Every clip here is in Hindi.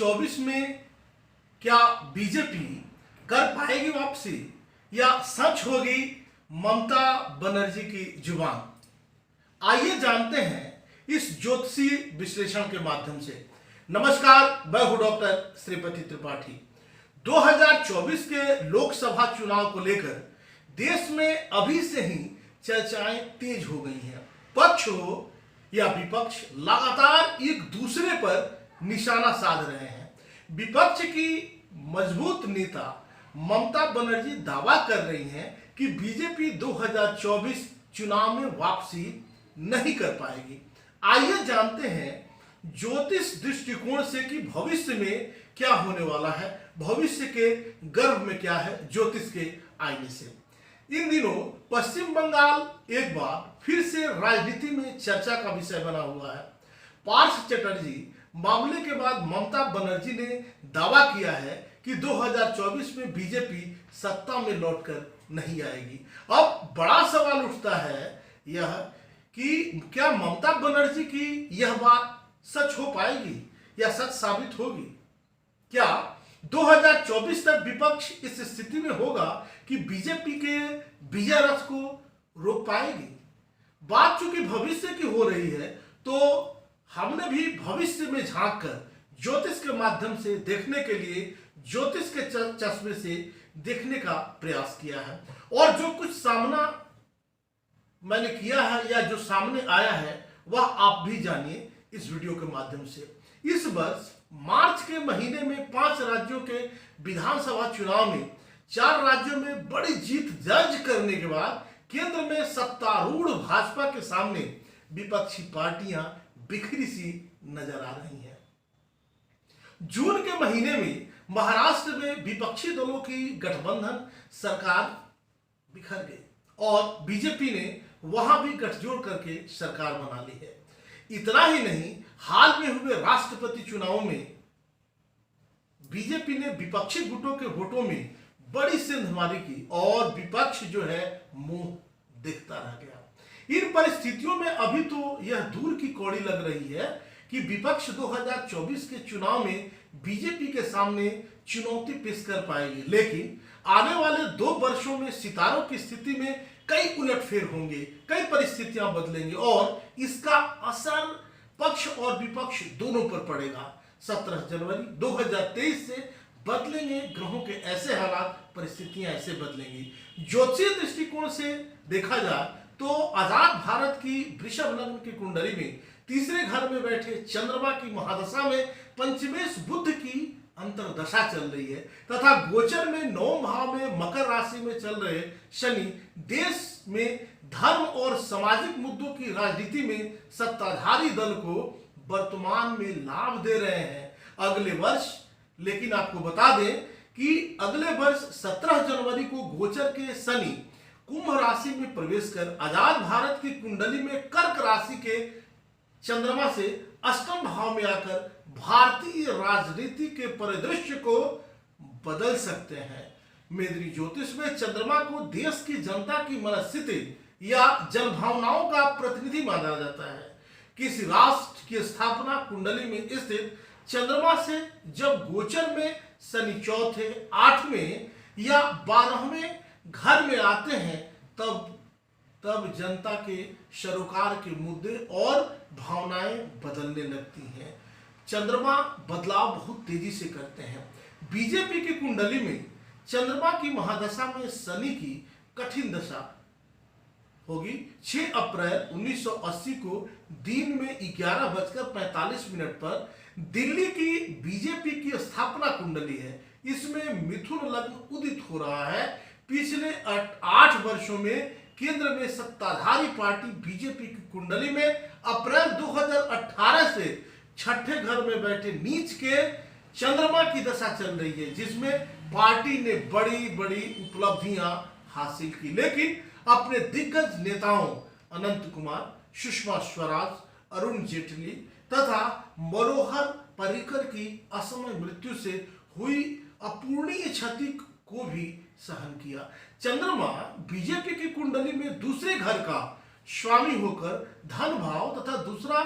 2024 में क्या बीजेपी कर पाएगी वापसी या सच होगी ममता बनर्जी की जुबान? आइए जानते हैं इस ज्योतिषीय विश्लेषण के माध्यम से। नमस्कार, मैं हूं डॉक्टर श्रीपति त्रिपाठी। 2024 के लोकसभा चुनाव को लेकर देश में अभी से ही चर्चाएं तेज हो गई हैं। पक्ष हो या विपक्ष लगातार एक दूसरे पर निशाना साध रहे हैं। विपक्ष की मजबूत नेता ममता बनर्जी दावा कर रही हैं कि बीजेपी 2024 चुनाव में वापसी नहीं कर पाएगी। आइए जानते हैं ज्योतिष दृष्टिकोण से कि भविष्य में क्या होने वाला है, भविष्य के गर्भ में क्या है ज्योतिष के आईने से। इन दिनों पश्चिम बंगाल एक बार फिर से राजनीति में चर्चा का विषय बना हुआ है। पार्थ चटर्जी मामले के बाद ममता बनर्जी ने दावा किया है कि 2024 में बीजेपी सत्ता में लौटकर नहीं आएगी। अब बड़ा सवाल उठता है यह कि क्या ममता बनर्जी की यह बात सच हो पाएगी या सच साबित होगी? क्या 2024 तक विपक्ष इस स्थिति में होगा कि बीजेपी के विजय रथ को रोक पाएगी? बात चूंकि भविष्य की हो रही है तो हमने भी भविष्य में झांककर ज्योतिष के माध्यम से देखने के लिए ज्योतिष के चश्मे से देखने का प्रयास किया है। और जो कुछ सामना मैंने किया है या जो सामने आया है वह आप भी जानिए इस वीडियो के माध्यम से। इस वर्ष मार्च के महीने में 5 राज्यों के विधानसभा चुनाव में 4 राज्यों में बड़ी जीत दर्ज करने के बाद केंद्र में सत्तारूढ़ भाजपा के सामने विपक्षी पार्टियां बिखरी सी नजर आ रही हैं। जून के महीने में महाराष्ट्र में विपक्षी दलों की गठबंधन सरकार बिखर गई और बीजेपी ने वहां भी गठजोड़ करके सरकार बना ली है। इतना ही नहीं, हाल में हुए राष्ट्रपति चुनावों में बीजेपी ने विपक्षी गुटों के वोटों में बड़ी सेंधमारी की और विपक्ष जो है मुंह देखता रह गया। इन परिस्थितियों में अभी तो यह दूर की कौड़ी लग रही है कि विपक्ष 2024 के चुनाव में बीजेपी के सामने चुनौती पेश कर पाएगी, लेकिन आने वाले 2 वर्षों में सितारों की स्थिति में कई उलटफेर होंगे, कई परिस्थितियां बदलेंगी और इसका असर पक्ष और विपक्ष दोनों पर पड़ेगा। 17 जनवरी 2023 से बदलेंगे ग्रहों के ऐसे हालात, परिस्थितियां ऐसे बदलेंगी। ज्योतिषीय दृष्टिकोण से देखा जाए तो आजाद भारत की वृषभ लग्न की कुंडली में तीसरे घर में बैठे चंद्रमा की महादशा में पंचमेश बुध की अंतरदशा चल रही है तथा गोचर में 9 भाव में मकर राशि में चल रहे शनि देश में धर्म और सामाजिक मुद्दों की राजनीति में सत्ताधारी दल को वर्तमान में लाभ दे रहे हैं। अगले वर्ष लेकिन आपको बता दें कि अगले वर्ष 17 जनवरी को गोचर के शनि कुंभ राशि में प्रवेश कर आजाद भारत की कुंडली में कर्क राशि के चंद्रमा से अष्टम भाव में आकर भारतीय राजनीति के परिदृश्य को बदल सकते हैं। मेदिनी ज्योतिष में चंद्रमा को देश की जनता की मनस्थिति या जनभावनाओं का प्रतिनिधि माना जाता है। किसी राष्ट्र की स्थापना कुंडली में स्थित चंद्रमा से जब गोचर में शनि चौथे, 8वें या 12वें घर में आते हैं तब जनता के सरोकार के मुद्दे और भावनाएं बदलने लगती हैं। चंद्रमा बदलाव बहुत तेजी से करते हैं। बीजेपी की कुंडली में चंद्रमा की महादशा में शनि की कठिन दशा होगी। 6 अप्रैल 1980 को दिन में 11:45 पर दिल्ली की बीजेपी की स्थापना कुंडली है। इसमें मिथुन लग्न उदित हो रहा है। पिछले 8 वर्षों में केंद्र में सत्ताधारी पार्टी बीजेपी की कुंडली में अप्रैल 2018 से 6ठे घर में बैठे नीच के चंद्रमा की दशा चल रही है, जिसमें पार्टी ने बड़ी बड़ी उपलब्धियां हासिल की, लेकिन अपने दिग्गज नेताओं अनंत कुमार, सुषमा स्वराज, अरुण जेटली तथा मनोहर पर्रिकर की असमय मृत्यु से हुई अपूरणीय क्षति को भी सहन किया। चंद्रमा बीजेपी की कुंडली में दूसरे घर का स्वामी होकर धन भाव तथा दूसरा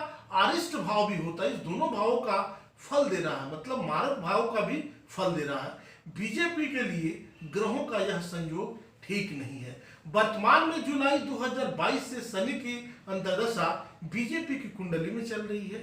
अरिष्ट भाव भी होता है। इस दोनों भावों का फल दे रहा है, मतलब मारक भाव का भी फल दे रहा है। बीजेपी के लिए ग्रहों का यह संयोग ठीक नहीं है। वर्तमान में जुलाई 2022 से शनि की अंतर्दशा बीजेपी की कुंडली में चल रही है,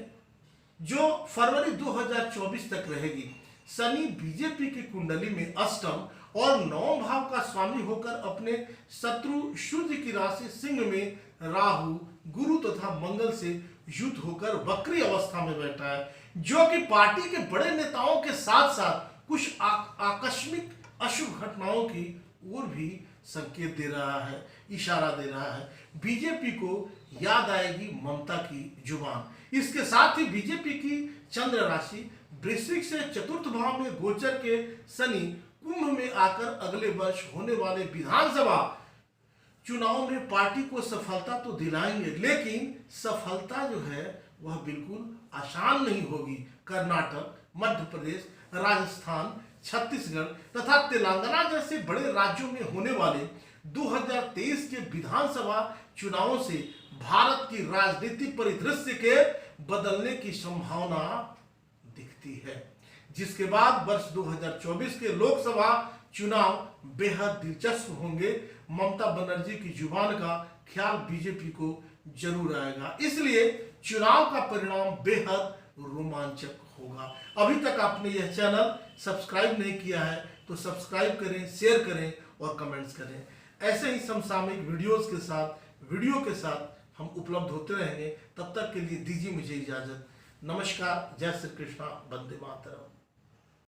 जो फरवरी 2024 तक रहेगी। शनि बीजेपी की कुंडली में अष्टम और नवम भाव का स्वामी होकर अपने शत्रु सूर्य की राशि सिंह में राहु, गुरु तथा मंगल से युद्ध होकर वक्री अवस्था में बैठा है, जो कि पार्टी के बड़े नेताओं के साथ साथ कुछ आकस्मिक अशुभ घटनाओं की ओर भी संकेत दे रहा है, इशारा दे रहा है। बीजेपी को याद आएगी ममता की जुबान। इसके साथ ही बीजेपी की चंद्र राशि वृश्चिक से चतुर्थ भाव में गोचर के शनि कुंभ में आकर अगले वर्ष होने वाले विधानसभा चुनाव में पार्टी को सफलता तो दिलाएंगे, लेकिन सफलता जो है वह बिल्कुल आसान नहीं होगी। कर्नाटक, मध्य प्रदेश, राजस्थान, छत्तीसगढ़ तथा तेलंगाना जैसे बड़े राज्यों में होने वाले 2023 के विधानसभा चुनावों से भारत की राजनीतिक परिदृश्य के बदलने की संभावना दिखती है, जिसके बाद वर्ष 2024 के लोकसभा चुनाव बेहद दिलचस्प होंगे। ममता बनर्जी की जुबान का ख्याल बीजेपी को जरूर आएगा, इसलिए चुनाव का परिणाम बेहद रोमांचक होगा। अभी तक आपने यह चैनल सब्सक्राइब नहीं किया है तो सब्सक्राइब करें, शेयर करें और कमेंट्स करें। ऐसे ही समसामयिक वीडियो के साथ हम उपलब्ध होते रहेंगे। तब तक के लिए दीजिए मुझे इजाजत। नमस्कार, जय श्री कृष्णा, वंदे मातरम।